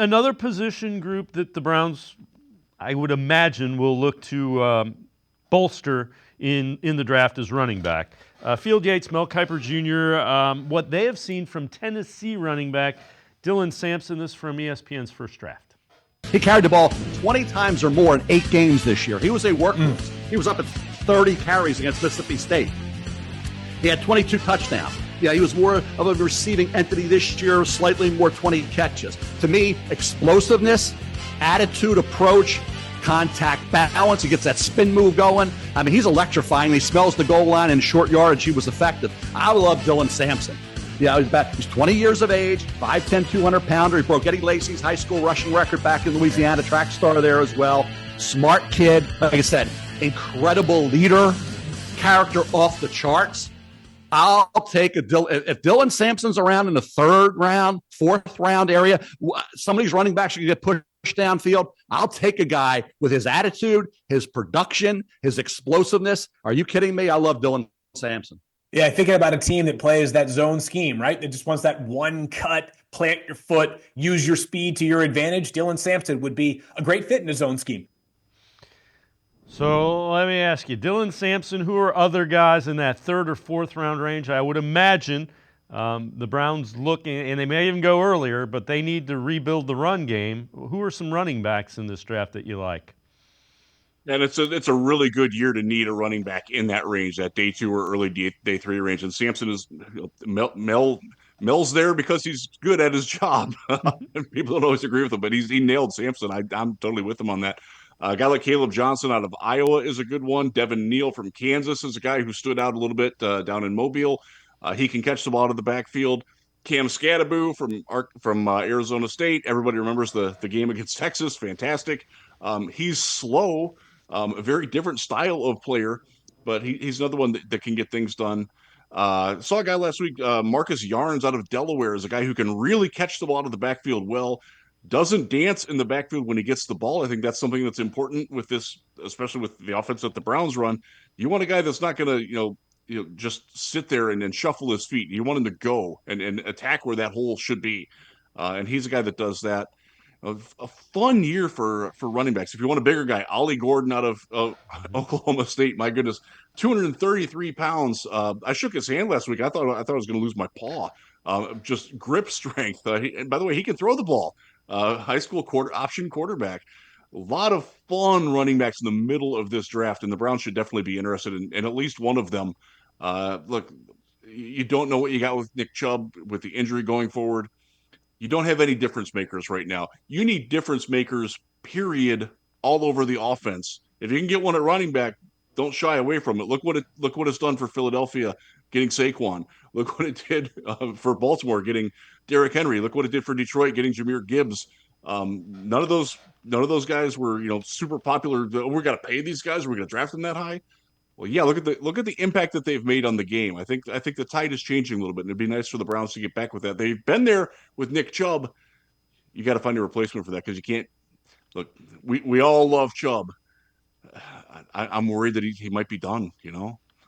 Another position group that the Browns, I would imagine, will look to bolster in the draft is running back. Field Yates, Mel Kiper Jr., what they have seen from Tennessee running back Dylan Sampson, this from ESPN's First Draft. He carried the ball 20 times or more in 8 games this year. He was a workhorse. He was up at 30 carries against Mississippi State. He had 22 touchdowns. Yeah, he was more of a receiving entity this year, slightly more 20 catches. To me, explosiveness, attitude, approach, contact, balance. He gets that spin move going. I mean, he's electrifying. He smells the goal line in short yardage. He was effective. I love Dylan Sampson. Yeah, he's 20 years of age, 5'10", 200-pounder. He broke Eddie Lacy's high school rushing record back in Louisiana, track star there as well. Smart kid. Like I said, incredible leader, character off the charts. I'll take if Dylan Sampson's around in the 3rd round, 4th round area, some of these running backs are going to get pushed downfield. I'll take a guy with his attitude, his production, his explosiveness. Are you kidding me? I love Dylan Sampson. Yeah, thinking about a team that plays that zone scheme, right? That just wants that one cut, plant your foot, use your speed to your advantage. Dylan Sampson would be a great fit in a zone scheme. So let me ask you, Dylan Sampson, who are other guys in that 3rd or 4th round range? I would imagine the Browns looking, and they may even go earlier, but they need to rebuild the run game. Who are some running backs in this draft that you like? And it's a really good year to need a running back in that range, that day 2 or early day 3 range. And Sampson is Mel's there because he's good at his job. People don't always agree with him, but he nailed Sampson. I'm totally with him on that. A guy like Caleb Johnson out of Iowa is a good one. Devin Neal from Kansas is a guy who stood out a little bit down in Mobile. He can catch the ball out of the backfield. Cam Scadaboo from Arizona State. Everybody remembers the game against Texas. Fantastic. He's slow. A very different style of player, but he's another one that can get things done. Saw a guy last week, Marcus Yarns out of Delaware, is a guy who can really catch the ball out of the backfield well, doesn't dance in the backfield when he gets the ball. I think that's something that's important with this, especially with the offense that the Browns run. You want a guy that's not going to, just sit there and shuffle his feet. You want him to go and attack where that hole should be. And he's a guy that does that. A fun year for running backs. If you want a bigger guy, Ollie Gordon out of Oklahoma State. My goodness, 233 pounds. I shook his hand last week. I thought I was going to lose my paw. Just grip strength. And by the way, he can throw the ball. High school option quarterback. A lot of fun running backs in the middle of this draft, and the Browns should definitely be interested in at least one of them. Look, you don't know what you got with Nick Chubb with the injury going forward. You don't have any difference makers right now. You need difference makers, period, all over the offense. If you can get one at running back, don't shy away from it. Look what it's done for Philadelphia getting Saquon. Look what it did for Baltimore getting Derrick Henry. Look what it did for Detroit getting Jahmyr Gibbs. None of those guys were super popular. We're going to pay these guys. We're going to draft them that high. Well, yeah, look at the impact that they've made on the game. I think the tide is changing a little bit, and it'd be nice for the Browns to get back with that. They've been there with Nick Chubb. You got to find a replacement for that because you can't. Look, we all love Chubb. I'm worried that he might be done.